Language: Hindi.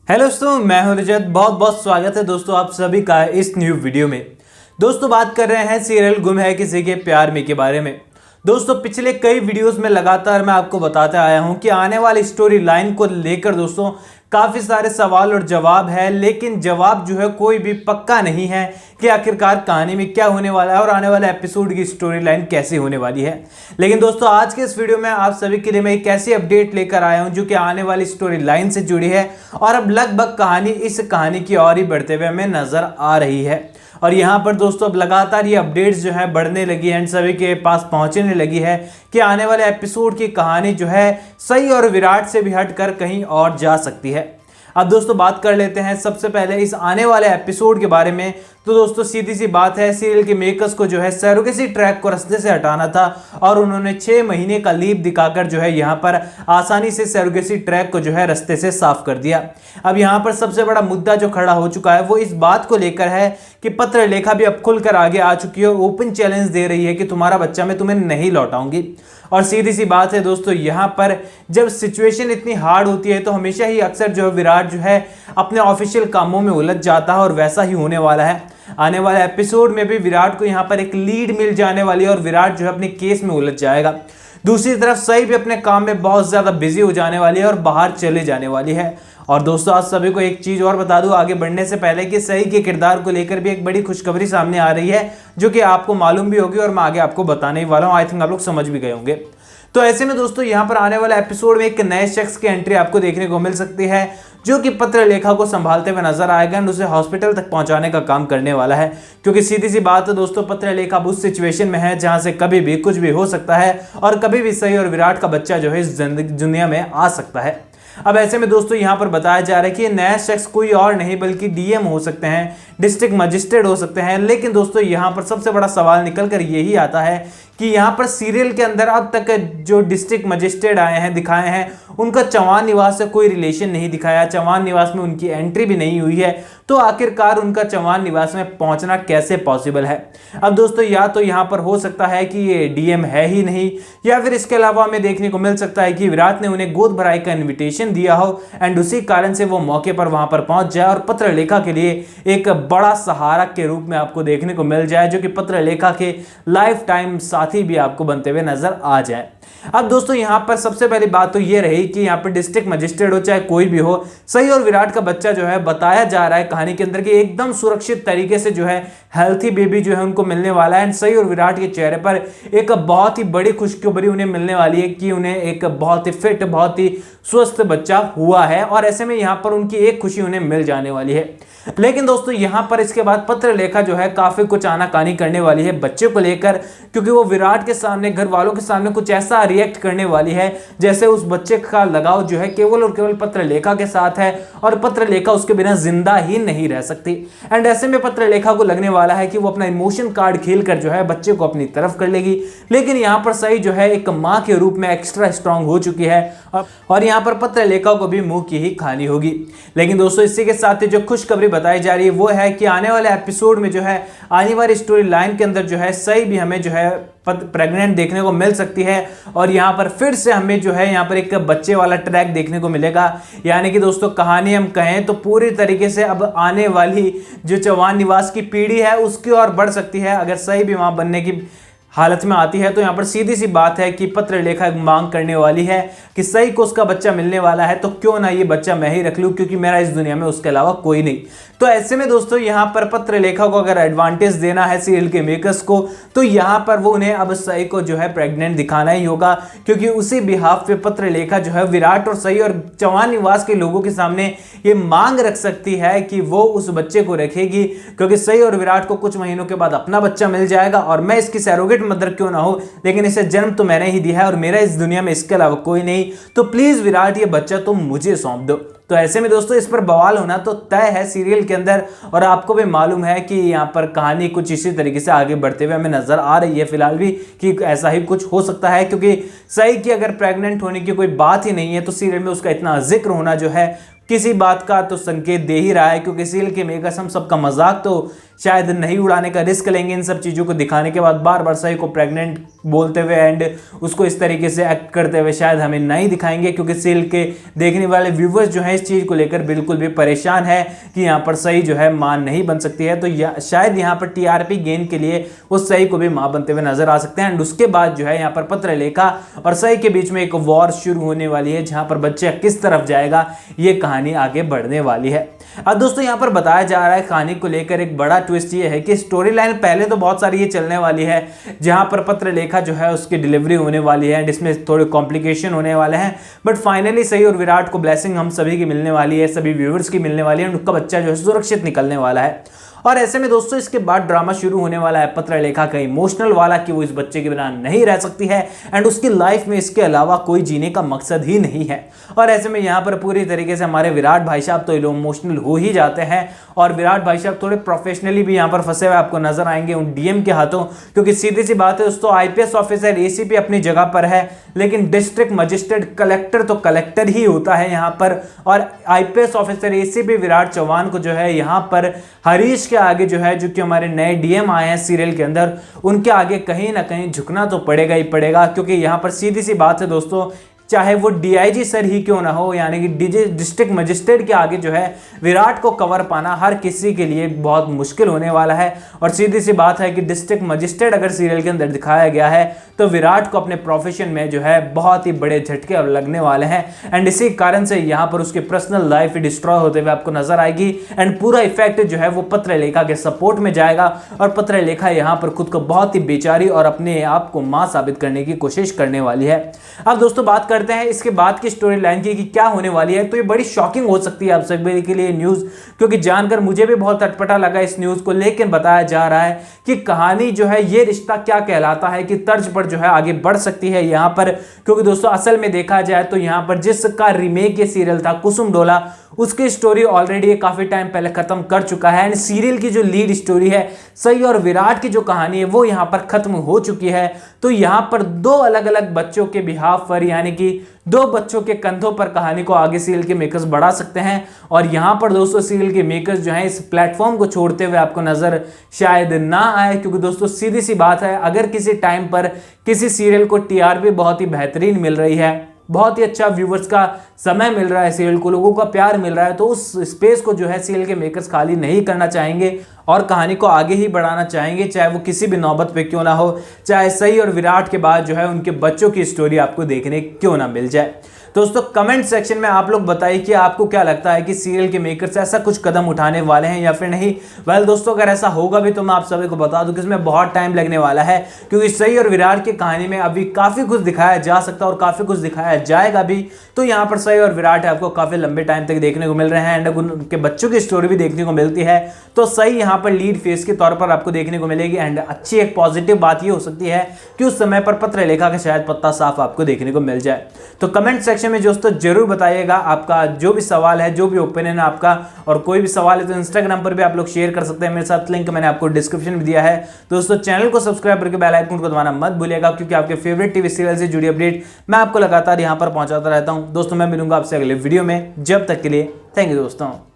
हेलो दोस्तों, मैं हूं रजत। बहुत बहुत स्वागत है दोस्तों आप सभी का इस न्यू वीडियो में। दोस्तों बात कर रहे हैं सीरियल गुम है किसी के प्यार में के बारे में। दोस्तों पिछले कई वीडियोस में लगातार मैं आपको बताता आया हूं कि आने वाली स्टोरी लाइन को लेकर दोस्तों काफी सारे सवाल और जवाब है, लेकिन जवाब जो है कोई भी पक्का नहीं है कि आखिरकार कहानी में क्या होने वाला है और आने वाले एपिसोड की स्टोरी लाइन कैसी होने वाली है। लेकिन दोस्तों आज के इस वीडियो में आप सभी के लिए मैं एक ऐसी अपडेट लेकर आया हूं जो कि आने वाली स्टोरी लाइन से जुड़ी है और अब लगभग कहानी इस कहानी की ओर ही बढ़ते हुए हमें नजर आ रही है। और यहाँ पर दोस्तों अब लगातार ये अपडेट्स जो है बढ़ने लगी है, सभी के पास पहुंचने लगी है कि आने वाले एपिसोड की कहानी जो है सही और विराट से भी हटकर कहीं और जा सकती है। अब दोस्तों बात कर लेते हैं सबसे पहले इस आने वाले एपिसोड के बारे में। तो दोस्तों सीधी सी बात है, सीरियल के मेकर्स को जो है सरोगेसी ट्रैक को रास्ते से हटाना था और उन्होंने 6 महीने का लीव दिखाकर जो है यहाँ पर आसानी से सरोगेसी ट्रैक को जो है रास्ते से साफ कर दिया। अब यहाँ पर सबसे बड़ा मुद्दा जो खड़ा हो चुका है वो इस बात को लेकर है कि पत्र लेखा भी अब खुलकर आगे आ चुकी है और ओपन चैलेंज दे रही है कि तुम्हारा बच्चा मैं तुम्हें नहीं लौटाऊंगी। और सीधी सी बात है दोस्तों, यहाँ पर जब सिचुएशन इतनी हार्ड होती है तो हमेशा ही अक्सर जो विराट जो है अपने ऑफिशियल कामों में उलझ जाता है और वैसा ही होने वाला है। आने वाले एपिसोड में भी विराट को यहाँ पर एक लीड मिल जाने वाली है और विराट जो है अपने केस में उलझ जाएगा। दूसरी तरफ सही भी अपने काम में बहुत ज्यादा बिजी हो जाने वाली है और बाहर चले जाने वाली है। और दोस्तों आज सभी को एक चीज और बता दूं आगे बढ़ने से पहले कि सही के किरदार को लेकर भी एक बड़ी खुशखबरी सामने आ रही है जो कि आपको मालूम भी होगी और मैं आगे आपको बताने ही वाला हूं। आई थिंक आप लोग समझ भी गए होंगे। तो ऐसे में दोस्तों यहाँ पर आने वाले एपिसोड में एक नए शख्स की एंट्री आपको देखने को मिल सकती है जो कि पत्र लेखा को संभालते हुए नजर आएगा और उसे हॉस्पिटल तक पहुंचाने का काम करने वाला है। क्योंकि सीधी सी बात है दोस्तों, पत्र लेखा उस सिचुएशन में है जहां से कभी भी कुछ भी हो सकता है और कभी भी सही और विराट का बच्चा जो है इस दुनिया में आ सकता है। अब ऐसे में दोस्तों यहाँ पर बताया जा रहा है कि ये नया शख्स कोई और नहीं बल्कि डीएम हो सकते हैं, डिस्ट्रिक्ट मजिस्ट्रेट हो सकते हैं। लेकिन दोस्तों यहाँ पर सबसे बड़ा सवाल निकल कर यही आता है कि यहाँ पर सीरियल के अंदर अब तक जो डिस्ट्रिक्ट मजिस्ट्रेट आए हैं दिखाए हैं उनका चौहान निवास से कोई रिलेशन नहीं दिखाया, चौहान निवास में उनकी एंट्री भी नहीं हुई है। तो आखिरकार उनका चौहान निवास में पहुंचना कैसे पॉसिबल है? अब दोस्तों या तो यहाँ पर हो सकता है कि ये डीएम है ही नहीं, या फिर इसके अलावा हमें देखने को मिल सकता है कि विराट ने उन्हें गोद भराई का इन्विटेशन दिया हो एंड उसी कारण से वो मौके पर वहां पर पहुंच जाए और पत्र लेखा के लिए एक बड़ा सहारा के रूप में आपको देखने को मिल जाए, जो कि पत्र लेखा के लाइफ टाइम साथी भी आपको बनते हुए नजर आ जाए। अब दोस्तों यहाँ पर सबसे पहली बात तो ये रही कि यहाँ पर डिस्ट्रिक्ट मजिस्ट्रेट हो चाहे कोई भी हो, सही और विराट का बच्चा जो है बताया जा रहा है कहानी के अंदर कि एकदम सुरक्षित तरीके से जो है हेल्थी बेबी जो है उनको मिलने वाला है। एंड सही और विराट के चेहरे पर एक बहुत ही बड़ी खुशखबरी उन्हें मिलने वाली है कि उन्हें एक बहुत ही फिट, बहुत ही स्वस्थ बच्चा हुआ है और ऐसे में यहाँ पर उनकी एक खुशी उन्हें मिल जाने वाली है। लेकिन दोस्तों यहाँ पर इसके बाद पत्र लेखा जो है काफी कुछ आनाकानी करने वाली है बच्चे को लेकर, क्योंकि वो विराट के सामने, घर वालों के सामने कुछ ऐसा रिएक्ट करने वाली है जैसे उस बच्चे का लगाव जो है केवल और केवल पत्र लेखा के साथ है और पत्र लेखा उसके बिना जिंदा ही नहीं रह सकती। एंड ऐसे में पत्र लेखा को लगने वाला है कि वो अपना इमोशन कार्ड खेलकर जो है बच्चे को अपनी तरफ कर लेगी। लेकिन यहाँ पर सही जो है एक माँ के रूप में एक्स्ट्रा स्ट्रांग हो चुकी है और यहाँ पर पत्र लेखा को भी मुंह की ही खानी होगी। लेकिन दोस्तों इसी के साथ ही जो खुशखबरी बताई जा रही है वो है कि आने वाले एपिसोड में जो है आने वाली स्टोरी लाइन के अंदर जो है सही भी हमें जो है प्रेग्नेंट देखने को मिल सकती है और यहाँ पर फिर से हमें जो है यहाँ पर एक बच्चे वाला ट्रैक देखने को मिलेगा। यानी कि दोस्तों कहानी हम कहें तो पूरी तरीके से अब आने वाली जो चौहान निवास की पीढ़ी है उसकी ओर बढ़ सकती है अगर सही भी वहां बनने की हालत में आती है। तो यहाँ पर सीधी सी बात है कि पत्र लेखा मांग करने वाली है कि सही को उसका बच्चा मिलने वाला है तो क्यों ना ये बच्चा मैं ही रख लूं, क्योंकि मेरा इस दुनिया में उसके अलावा कोई नहीं। तो ऐसे में दोस्तों यहाँ पर पत्र लेखा को अगर एडवांटेज देना है सीरियल के मेकर्स को तो यहाँ पर वो उन्हें अब सही को जो है प्रेग्नेंट दिखाना ही होगा, क्योंकि उसी बिहाफ पे पत्र लेखा जो है विराट और सही और चौहान निवास के लोगों के सामने ये मांग रख सकती है कि वो उस बच्चे को रखेगी, क्योंकि सही और विराट को कुछ महीनों के बाद अपना बच्चा मिल जाएगा और मैं इसकी सैरोगेट मदर क्यों ना हो, लेकिन इसे जन्म तो मैंने ही दिया है और मेरा इस दुनिया में इसके अलावा कोई नहीं। तो प्लीज विराट ये बच्चा तुम मुझे सौंप दो। तो ऐसे में दोस्तों इस पर बवाल होना तो तय है सीरियल के अंदर और आपको भी मालूम है कि यहाँ पर कहानी कुछ इसी तरीके से आगे बढ़ते हुए हमें नजर आ रही है फिलहाल भी कि ऐसा ही कुछ हो सकता है, क्योंकि सही की अगर प्रेग्नेंट होने की कोई बात ही नहीं है तो सीरियल में उसका इतना जिक्र होना जो है किसी बात का तो संकेत दे ही रहा है, क्योंकि सीरियल के मेकर्स हम सबका मजाक तो शायद नहीं उड़ाने का रिस्क लेंगे इन सब चीज़ों को दिखाने के बाद। बार बार सई को प्रेग्नेंट बोलते हुए एंड उसको इस तरीके से एक्ट करते हुए शायद हमें नहीं दिखाएंगे, क्योंकि सीरियल के देखने वाले व्यूवर्स जो है इस चीज़ को लेकर बिल्कुल भी परेशान है कि यहाँ पर सई जो है मां नहीं बन सकती है। तो शायद यहाँ पर टीआरपी गेन के लिए वो सई को भी मां बनते हुए नजर आ सकते हैं। एंड उसके बाद जो है यहाँ पर पत्रलेखा और सई के बीच में एक वॉर शुरू होने वाली है, जहां पर बच्चा किस तरफ जाएगा ये कहानी आगे बढ़ने वाली है। अब दोस्तों यहाँ पर बताया जा रहा है कहानी को लेकर एक बड़ा ट्विस्ट ये है कि स्टोरी लाइन पहले तो बहुत सारी ये चलने वाली है, जहां पर पत्रलेखा जो है उसकी डिलीवरी होने वाली है एंड इसमें थोड़े कॉम्प्लिकेशन होने वाले हैं, बट फाइनली सई और विराट को ब्लेसिंग हम सभी की मिलने वाली है, सभी व्यूअर्स की मिलने वाली है, उनका बच्चा जो है सुरक्षित निकलने वाला है। और ऐसे में दोस्तों इसके बाद ड्रामा शुरू होने वाला है पत्रलेखा का इमोशनल वाला, कि वो इस बच्चे के बिना नहीं रह सकती है एंड उसकी लाइफ में इसके अलावा कोई जीने का मकसद ही नहीं है। और ऐसे में यहाँ पर पूरी तरीके से हमारे विराट भाई साहब तो इमोशनल हो ही जाते हैं, और विराट भाई साहब थोड़े प्रोफेशनली भी यहाँ पर फंसे हुए आपको नजर आएंगे उन डीएम के हाथों, क्योंकि सीधी सी बात है दोस्तों, आईपीएस ऑफिसर एसीपी अपनी जगह पर है, लेकिन डिस्ट्रिक्ट मजिस्ट्रेट कलेक्टर तो कलेक्टर ही होता है यहाँ पर। और IPS officer ACP Virat Chauhan को जो है यहाँ पर हरीश के आगे जो है, जो कि हमारे नए डीएम आए हैं सीरियल के अंदर, उनके आगे कहीं ना कहीं झुकना तो पड़ेगा ही पड़ेगा, क्योंकि यहाँ पर सीधी सी बात है दोस्तों, चाहे वो डीआईजी सर ही क्यों ना हो, यानी कि डिस्ट्रिक्ट मजिस्ट्रेट के आगे जो है विराट को कवर पाना हर किसी के लिए बहुत मुश्किल होने वाला है। और सीधी सी बात है कि डिस्ट्रिक्ट मजिस्ट्रेट अगर सीरियल के अंदर दिखाया गया है तो विराट को अपने प्रोफेशन में जो है बहुत ही बड़े झटके अब लगने वाले हैं, एंड इसी कारण से यहाँ पर उसकी पर्सनल लाइफ डिस्ट्रॉय होते हुए आपको नजर आएगी, एंड पूरा इफेक्ट जो है वो पत्रलेखा के सपोर्ट में जाएगा, और पत्रलेखा यहाँ पर खुद को बहुत ही बेचारी और अपने आप को मां साबित करने की कोशिश करने वाली है। अब दोस्तों बात करते हैं इसके बाद की स्टोरी लाइन की कि क्या होने वाली है। तो ये बड़ी शॉकिंग हो सकती है आप सभी के लिए न्यूज, क्योंकि जानकर मुझे भी बहुत अटपटा लगा इस न्यूज को, लेकिन बताया जा रहा है कि कहानी जो है ये रिश्ता क्या कहलाता है कि तर्ज पर जो है आगे बढ़ सकती है यहाँ पर। क्योंकि दोस्तों असल में देखा जाए तो यहाँ पर जिसका रीमेक ये सीरियल था कुसुम डोला, उसकी स्टोरी ऑलरेडी काफी टाइम पहले खत्म कर चुका है, एंड सीरियल की जो लीड स्टोरी है सई और विराट की जो कहानी है वो यहाँ पर खत्म हो चुकी है। तो यहाँ पर दो अलग अलग बच्चों के बिहाफ पर, यानी कि दो बच्चों के कंधों पर कहानी को आगे सीरियल के मेकर्स बढ़ा सकते हैं। और यहाँ पर दोस्तों सीरियल के मेकर्स जो हैं इस प्लेटफॉर्म को छोड़ते हुए आपको नजर शायद ना आए, क्योंकि दोस्तों सीधी सी बात है, अगर किसी टाइम पर किसी सीरियल को टीआरपी बहुत ही बेहतरीन मिल रही है, बहुत ही अच्छा व्यूवर्स का समय मिल रहा है, सीरियल को लोगों का प्यार मिल रहा है, तो उस स्पेस को जो है सीरियल के मेकर्स खाली नहीं करना चाहेंगे और कहानी को आगे ही बढ़ाना चाहेंगे, चाहे वो किसी भी नौबत पे क्यों ना हो, चाहे सई और विराट के बाद जो है उनके बच्चों की स्टोरी आपको देखने क्यों ना मिल जाए। दोस्तों कमेंट सेक्शन में आप लोग बताइए कि आपको क्या लगता है कि सीरियल के मेकर्स ऐसा कुछ कदम उठाने वाले हैं या फिर नहीं। वेल दोस्तों अगर ऐसा होगा भी तो मैं आप सभी को बता दूं कि इसमें बहुत टाइम लगने वाला है, क्योंकि सई और विराट की कहानी में अभी काफी कुछ दिखाया जा सकता है और काफी कुछ दिखाया जाएगा भी। तो यहाँ पर सई और विराट आपको काफी लंबे टाइम तक देखने को मिल रहे हैं, एंड उनके बच्चों की स्टोरी भी देखने को मिलती है। तो सई यहाँ पर लीड फेस के तौर पर आपको देखने को मिलेगी, एंड अच्छी एक पॉजिटिव बात ये हो सकती है कि उस समय पर पत्रलेखा का शायद पत्ता साफ आपको देखने को मिल जाए। तो कमेंट सेक्शन में दोस्तों जरूर बताइएगा आपका जो भी सवाल है, जो भी ओपिनियन है आपका, और कोई भी सवाल है तो इंस्टाग्राम पर भी आप लोग शेयर कर सकते हैं मेरे साथ, लिंक मैंने आपको डिस्क्रिप्शन में दिया है। दोस्तों चैनल को सब्सक्राइब करके बेल आइकन को दबाना मत भूलिएगा, क्योंकि आपके फेवरेट टीवी सीरियल से जुड़ी अपडेट मैं आपको लगातार यहां पर पहुंचाता रहता हूं। दोस्तों मैं मिलूंगा आपसे अगले वीडियो में, जब तक के लिए थैंक यू दोस्तों।